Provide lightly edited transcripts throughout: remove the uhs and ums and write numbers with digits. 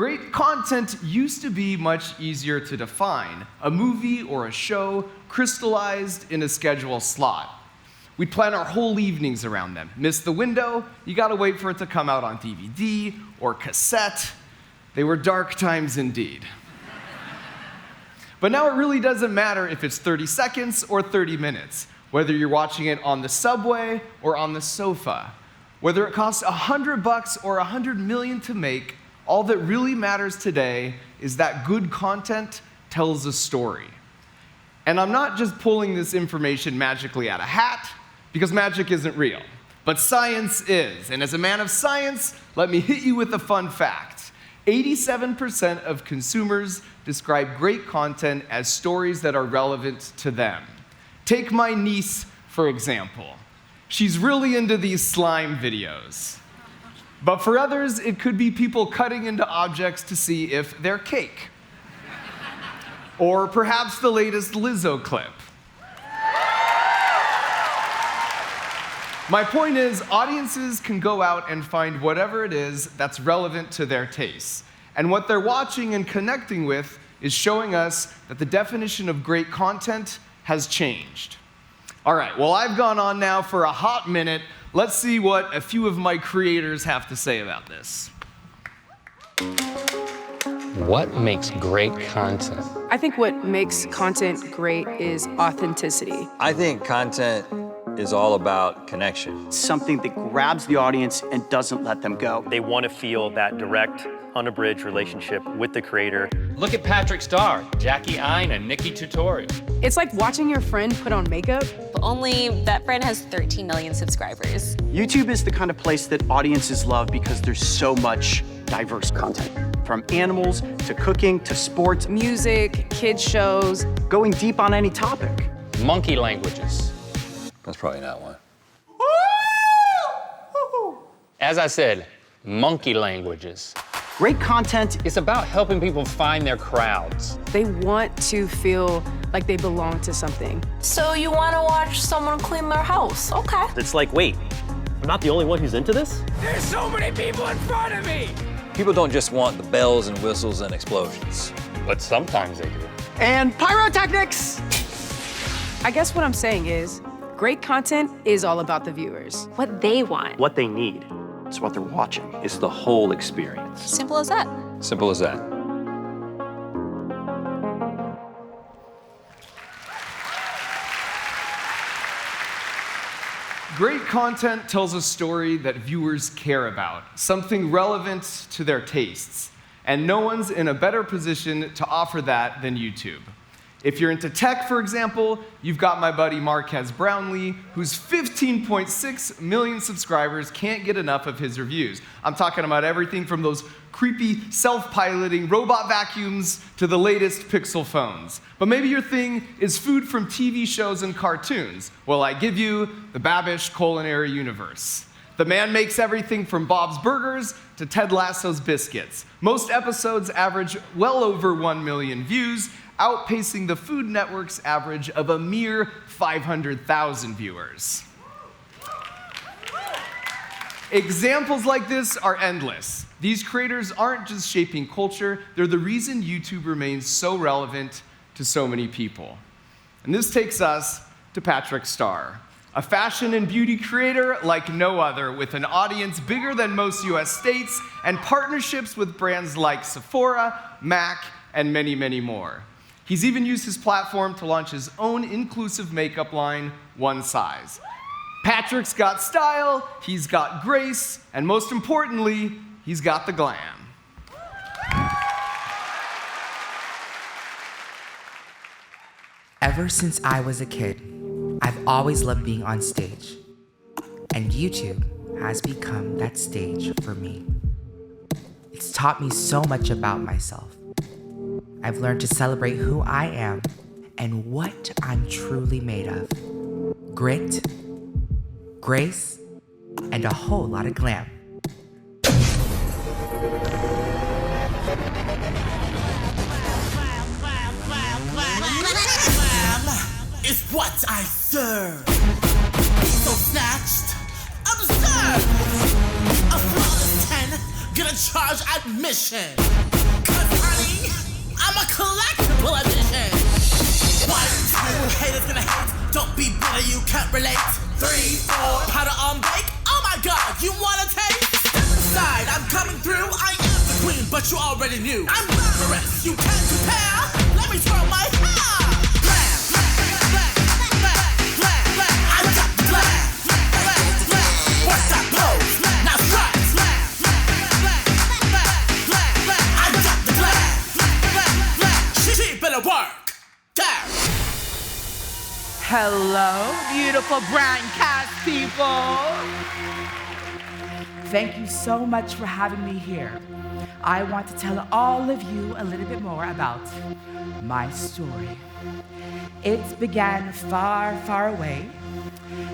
great content used to be much easier to define. A movie or a show crystallized in a scheduled slot. We'd plan our whole evenings around them. Miss the window, you gotta wait for it to come out on DVD or cassette. They were dark times indeed. But now it really doesn't matter if it's 30 seconds or 30 minutes, whether you're watching it on the subway or on the sofa. Whether it costs $100 or $100 million to make, all that really matters today is that good content tells a story. And I'm not just pulling this information magically out of a hat, because magic isn't real, but science is. And as a man of science, let me hit you with a fun fact. 87% of consumers describe great content as stories that are relevant to them. Take my niece, for example. She's really into these slime videos. But for others, it could be people cutting into objects to see if they're cake. Or perhaps the latest Lizzo clip. My point is, audiences can go out and find whatever it is that's relevant to their tastes. And what they're watching and connecting with is showing us that the definition of great content has changed. All right, well, I've gone on now for a hot minute. Let's see what a few of my creators have to say about this. What makes great content? I think what makes content great is authenticity. I think content is all about connection. Something that grabs the audience and doesn't let them go. They want to feel that direct, unabridged relationship with the creator. Look at Patrick Starrr, Jackie Ine, and Nikki Tutorial. It's like watching your friend put on makeup. But only that friend has 13 million subscribers. YouTube is the kind of place that audiences love because there's so much diverse content. From animals to cooking to sports. Music, kids shows. Going deep on any topic. Monkey languages. That's probably not one. As I said, monkey languages. Great content. It's about helping people find their crowds. They want to feel like they belong to something. So you want to watch someone clean their house? Okay. It's like, wait, I'm not the only one who's into this? There's so many people in front of me! People don't just want the bells and whistles and explosions. But sometimes they do. And pyrotechnics! I guess what I'm saying is, great content is all about the viewers. What they want. What they need. It's what they're watching. It's the whole experience. Simple as that. Simple as that. Great content tells a story that viewers care about, something relevant to their tastes. And no one's in a better position to offer that than YouTube. If you're into tech, for example, you've got my buddy Marques Brownlee, whose 15.6 million subscribers can't get enough of his reviews. I'm talking about everything from those creepy self-piloting robot vacuums to the latest Pixel phones. But maybe your thing is food from TV shows and cartoons. Well, I give you the Babish culinary universe. The man makes everything from Bob's Burgers to Ted Lasso's biscuits. Most episodes average well over 1 million views, outpacing the Food Network's average of a mere 500,000 viewers. Examples like this are endless. These creators aren't just shaping culture, they're the reason YouTube remains so relevant to so many people. And this takes us to Patrick Starrr, a fashion and beauty creator like no other, with an audience bigger than most US states and partnerships with brands like Sephora, MAC, and many, many more. He's even used his platform to launch his own inclusive makeup line, One Size. Patrick's got style, he's got grace, and most importantly, he's got the glam. Ever since I was a kid, I've always loved being on stage. And YouTube has become that stage for me. It's taught me so much about myself. I've learned to celebrate who I am and what I'm truly made of. Grit, grace, and a whole lot of glam. Is what I serve. So snatched, absurd. A flawless 10, gonna charge admission. collectible edition. 1, 2, haters gonna hate. Don't be bitter, you can't relate. 3, 4, powder on bake. Oh my god, you wanna taste? Step aside, I'm coming through. I am the queen, but you already knew. I'm glamorous, you can't compare. Let me twirl my hair. Glam, glam, glam, glam, glam. I got the glam, glam, glam. What's that pose? Now strike. Glam, glam, glam, glam, glam. I got the glam, glam, glam. She better work. Damn. Hello, beautiful Brandcast people. Thank you so much for having me here. I want to tell all of you a little bit more about my story. It began far, far away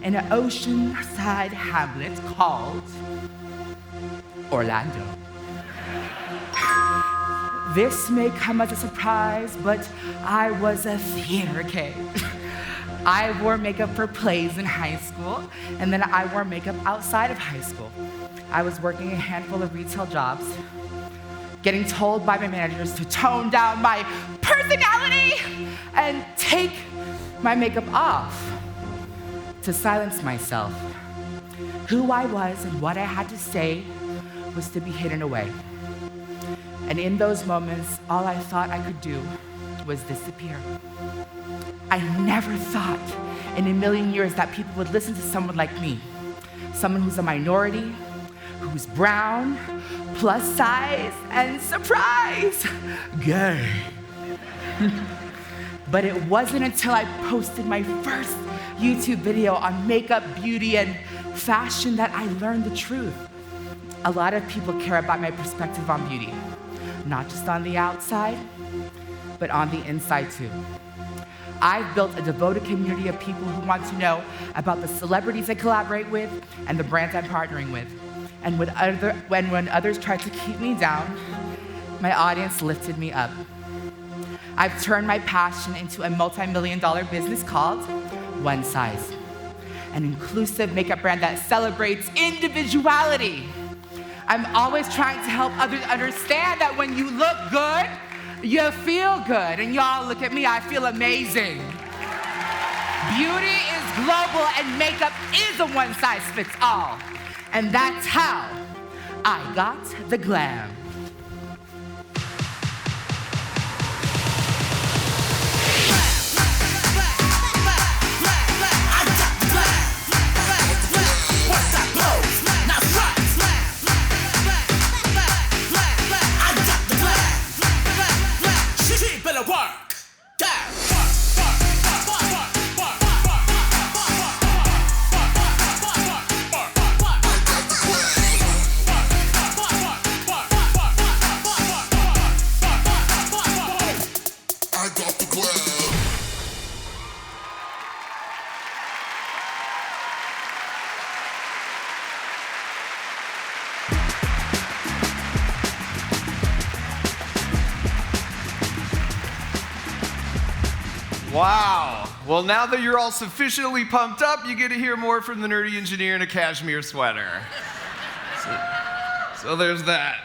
in an oceanside hamlet called Orlando. This may come as a surprise, but I was a theater kid. I wore makeup for plays in high school, and then I wore makeup outside of high school. I was working a handful of retail jobs, getting told by my managers to tone down my personality and take my makeup off to silence myself. Who I was and what I had to say was to be hidden away. And in those moments, all I thought I could do was disappear. I never thought in a million years that people would listen to someone like me, someone who's a minority, who's brown, plus size, and surprise, gay. But it wasn't until I posted my first YouTube video on makeup, beauty, and fashion that I learned the truth. A lot of people care about my perspective on beauty, not just on the outside, but on the inside too. I've built a devoted community of people who want to know about the celebrities I collaborate with and the brands I'm partnering with. And when others tried to keep me down, my audience lifted me up. I've turned my passion into a multi-million-dollar business called One Size, an inclusive makeup brand that celebrates individuality. I'm always trying to help others understand that when you look good, you feel good. And y'all, look at me, I feel amazing. Beauty is global and makeup is a one-size-fits-all. And that's how I got the glam. Wow. Well, now that you're all sufficiently pumped up, you get to hear more from the nerdy engineer in a cashmere sweater. So there's that.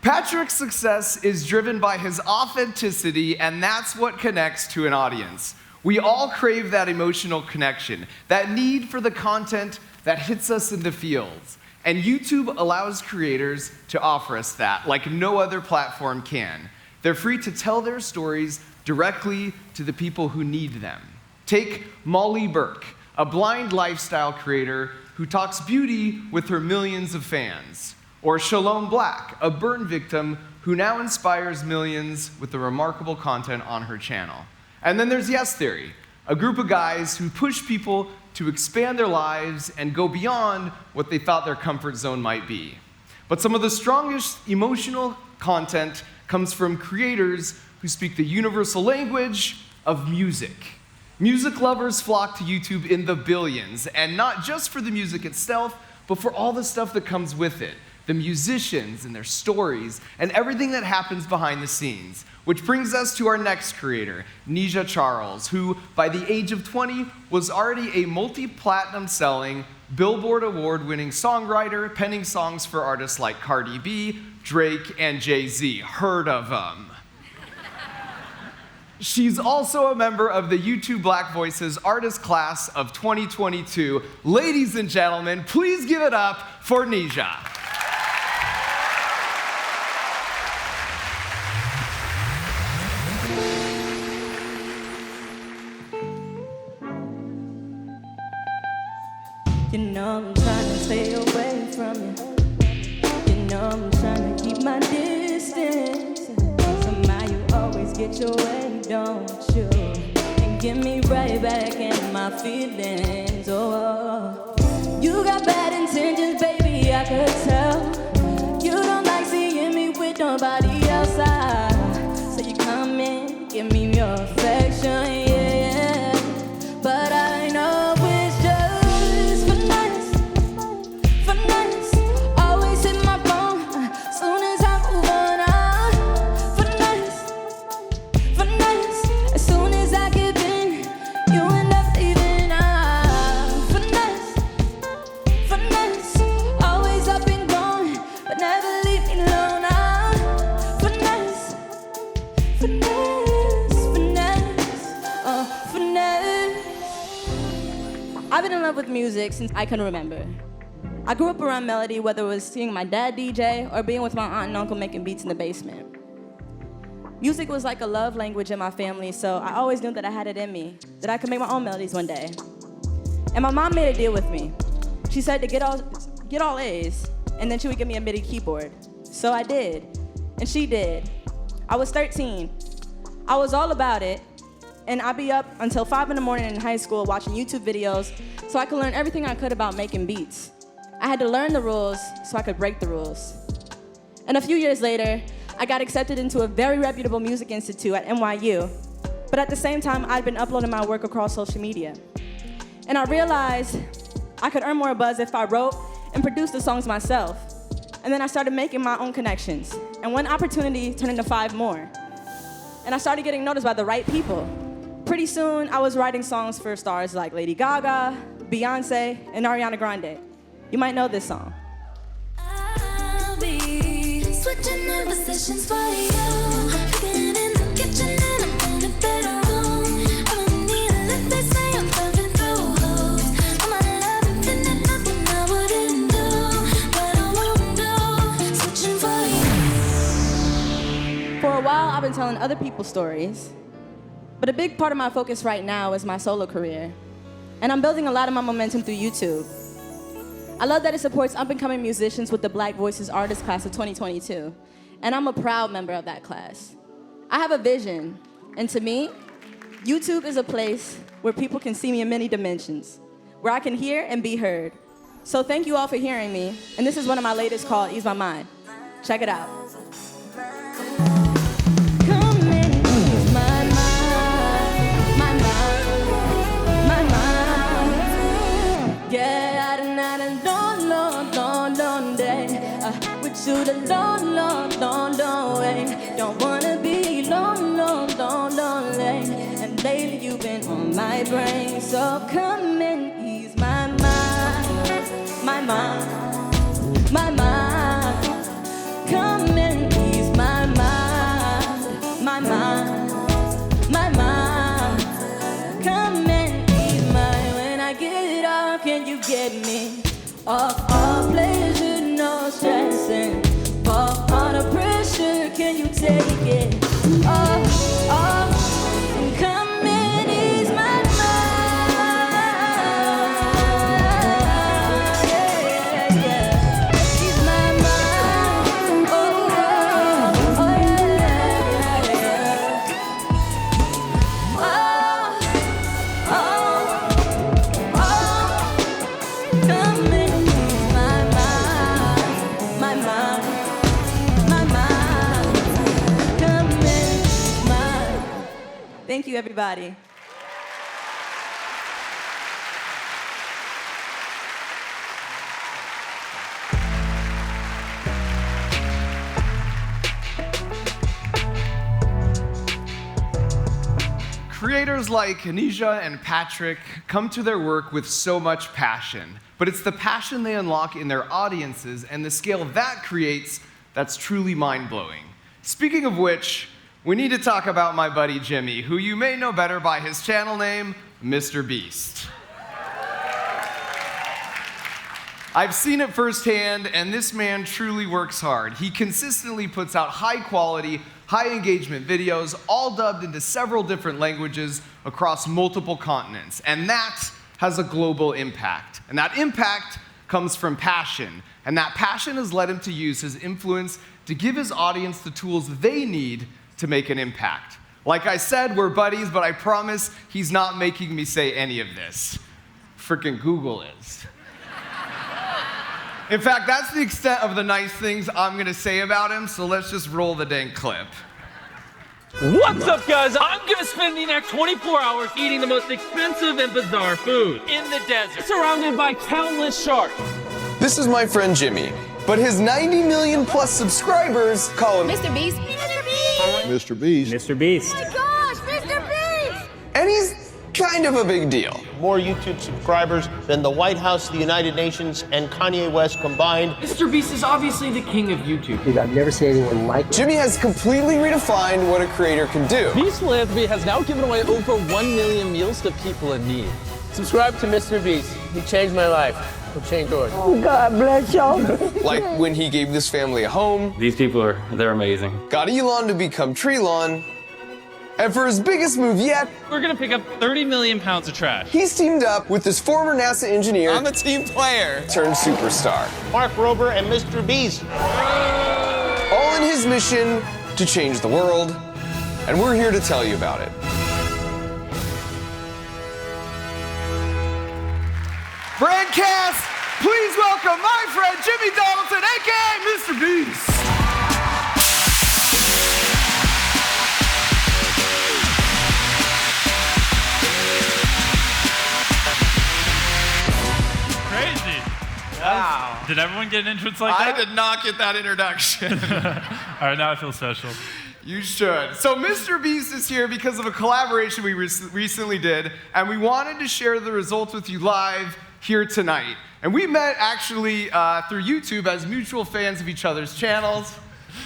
Patrick's success is driven by his authenticity, and that's what connects to an audience. We all crave that emotional connection, that need for the content that hits us in the feels. And YouTube allows creators to offer us that like no other platform can. They're free to tell their stories directly to the people who need them. Take Molly Burke, a blind lifestyle creator who talks beauty with her millions of fans. Or Shalom Black, a burn victim who now inspires millions with the remarkable content on her channel. And then there's Yes Theory, a group of guys who push people to expand their lives and go beyond what they thought their comfort zone might be. But some of the strongest emotional content comes from creators who speak the universal language of music. Music lovers flock to YouTube in the billions, and not just for the music itself, but for all the stuff that comes with it. The musicians and their stories, and everything that happens behind the scenes. Which brings us to our next creator, Nija Charles, who, by the age of 20, was already a multi-platinum selling, Billboard award-winning songwriter, penning songs for artists like Cardi B, Drake, and Jay-Z. Heard of them. She's also a member of the YouTube Black Voices Artist Class of 2022. Ladies and gentlemen, please give it up for Nija. You know I'm trying to stay away from you. You know I'm trying to keep my distance. Somehow you always get your way, don't you? And get me right back in my feelings. Oh, you got bad intentions, baby, I could tell. You don't like seeing me with nobody outside. So you come in, give me your affection, yeah. But I know it's just finesse. Always hit my phone soon as I move on. Finesse. As soon as I give in, you end up leaving. Finesse. Always up and gone, but never leave me alone. Finesse. I've been in love with music since I can remember. I grew up around melody, whether it was seeing my dad DJ or being with my aunt and uncle making beats in the basement. Music was like a love language in my family, so I always knew that I had it in me, that I could make my own melodies one day. And my mom made a deal with me. She said to get all A's, and then she would give me a MIDI keyboard. So I did, and she did. I was 13. I was all about it, and I'd be up until 5 in the morning in high school watching YouTube videos so I could learn everything I could about making beats. I had to learn the rules so I could break the rules. And a few years later, I got accepted into a very reputable music institute at NYU. But at the same time, I'd been uploading my work across social media. And I realized I could earn more buzz if I wrote and produced the songs myself. And then I started making my own connections. And one opportunity turned into 5 more. And I started getting noticed by the right people. Pretty soon, I was writing songs for stars like Lady Gaga, Beyonce, and Ariana Grande. You might know this song. I'll be switching up positions for you. Cooking in the kitchen and I'm in a better room. I don't need a lift, they say I'm loving through hoes. All my love infinite, nothing I wouldn't do, but I won't do. Switching for you. For a while, I've been telling other people's stories. But a big part of my focus right now is my solo career. And I'm building a lot of my momentum through YouTube. I love that it supports up-and-coming musicians with the Black Voices Artist Class of 2022. And I'm a proud member of that class. I have a vision. And to me, YouTube is a place where people can see me in many dimensions, where I can hear and be heard. So thank you all for hearing me. And this is one of my latest called Ease My Mind. Check it out. Yeah, I don't day. With you the long way. Don't wanna be lonely. And lately you've been on my brain. So come and ease my mind. Come and ease my mind. Come and ease mine. When I get off, can you get me off all pleasure, no stressing, off all the pressure, can you take it off, and come and ease my mind, yeah, ease my mind, oh come and thank you, everybody. Creators like Nija and Patrick come to their work with so much passion, but it's the passion they unlock in their audiences and the scale that creates that's truly mind-blowing. Speaking of which, we need to talk about my buddy Jimmy, who you may know better by his channel name, MrBeast. I've seen it firsthand, and this man truly works hard. He consistently puts out high-quality, high-engagement videos, all dubbed into several different languages across multiple continents, and that has a global impact. And that impact comes from passion, and that passion has led him to use his influence to give his audience the tools they need to make an impact. Like I said, we're buddies, but I promise he's not making me say any of this. Frickin' Google is. In fact, that's the extent of the nice things I'm gonna say about him, so let's just roll the dang clip. What's up, guys? I'm gonna spend the next 24 hours eating the most expensive and bizarre food in the desert, surrounded by countless sharks. This is my friend Jimmy, but his 90 million plus subscribers call him MrBeast. MrBeast. MrBeast. Oh my gosh, MrBeast! and he's kind of a big deal. More YouTube subscribers than the White House, the United Nations, and Kanye West combined. MrBeast is obviously the king of YouTube. Dude, I've never seen anyone like him. Jimmy has completely redefined what a creator can do. Beast Philanthropy has now given away over 1 million meals to people in need. Subscribe to MrBeast. He changed my life. He'll change yours. Oh, God bless y'all. Like when he gave this family a home. These people they're amazing. Got Elon to become Treelon. And for his biggest move yet, we're gonna pick up 30 million pounds of trash. He's teamed up with this former NASA engineer. I'm a team player. Turned superstar. Mark Rober and MrBeast. All in his mission to change the world. And we're here to tell you about it. Brandcast, please welcome my friend Jimmy Donaldson, aka MrBeast. Crazy. Wow. Did everyone get an entrance like that? I did not get that introduction. All right, now I feel special. You should. So MrBeast is here because of a collaboration we recently did, and we wanted to share the results with you live here tonight. And we met actually through YouTube as mutual fans of each other's channels,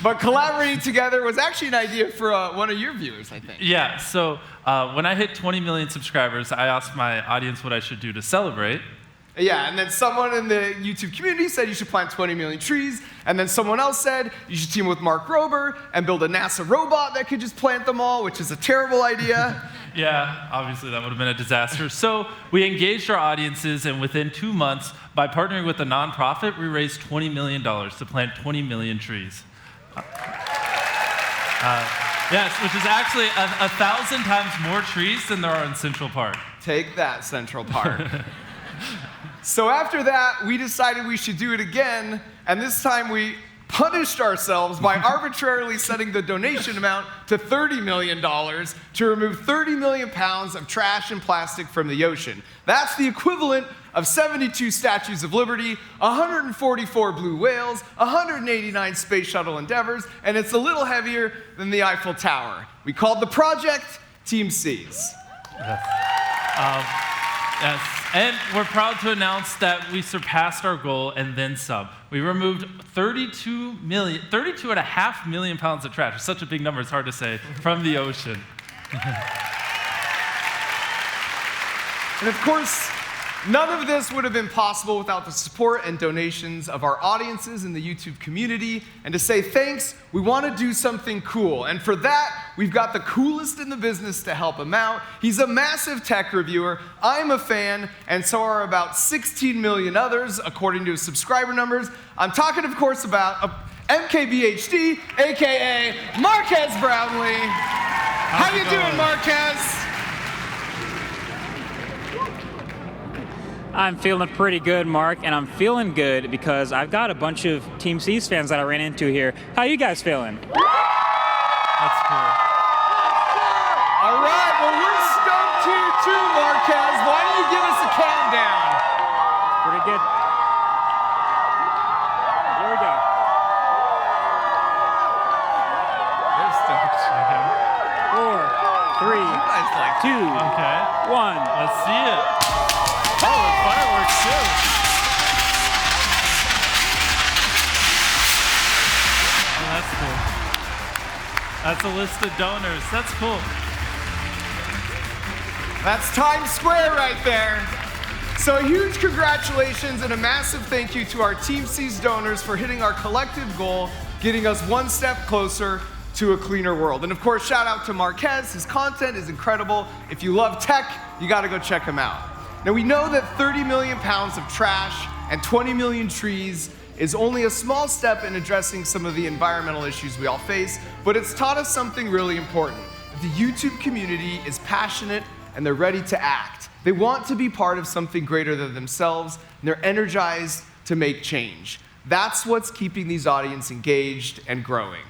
but collaborating together was actually an idea for one of your viewers, I think. Yeah, so when I hit 20 million subscribers, I asked my audience what I should do to celebrate. Yeah, and then someone in the YouTube community said you should plant 20 million trees, and then someone else said you should team with Mark Rober and build a NASA robot that could just plant them all, which is a terrible idea. Yeah, obviously that would have been a disaster. So we engaged our audiences, and within 2 months, by partnering with a nonprofit, we raised $20 million to plant 20 million trees. Yes, which is actually 1,000 times more trees than there are in Central Park. Take that, Central Park. So after that, we decided we should do it again, and this time we punished ourselves by arbitrarily setting the donation amount to $30 million to remove 30 million pounds of trash and plastic from the ocean. That's the equivalent of 72 statues of liberty, 144 blue whales, 189 space shuttle endeavors, and it's a little heavier than the Eiffel Tower. We called the project Team C's. Yes, and we're proud to announce that we surpassed our goal and then some. We removed 32.5 million pounds of trash. It's such a big number, it's hard to say, from the ocean. And of course, none of this would have been possible without the support and donations of our audiences in the YouTube community. And to say thanks, we want to do something cool. And for that, we've got the coolest in the business to help him out. He's a massive tech reviewer. I'm a fan, and so are about 16 million others, according to his subscriber numbers. I'm talking, of course, about MKBHD, aka Marques Brownlee. How you doing, Marques? I'm feeling pretty good, Mark, and I'm feeling good because I've got a bunch of Team C's fans that I ran into here. How you guys feeling? That's cool. All right, well, we're stoked here too, Marques. Why don't you give us a countdown? Pretty good. Here we go. They're stoked. 4, 3, 2, 1. Let's see it. Oh, fireworks too. Oh, that's cool. That's a list of donors. That's cool. That's Times Square right there. So a huge congratulations and a massive thank you to our Team C's donors for hitting our collective goal, getting us one step closer to a cleaner world. And of course, shout out to Marques. His content is incredible. If you love tech, you gotta go check him out. Now we know that 30 million pounds of trash and 20 million trees is only a small step in addressing some of the environmental issues we all face, but it's taught us something really important. The YouTube community is passionate and they're ready to act. They want to be part of something greater than themselves, and they're energized to make change. That's what's keeping these audiences engaged and growing.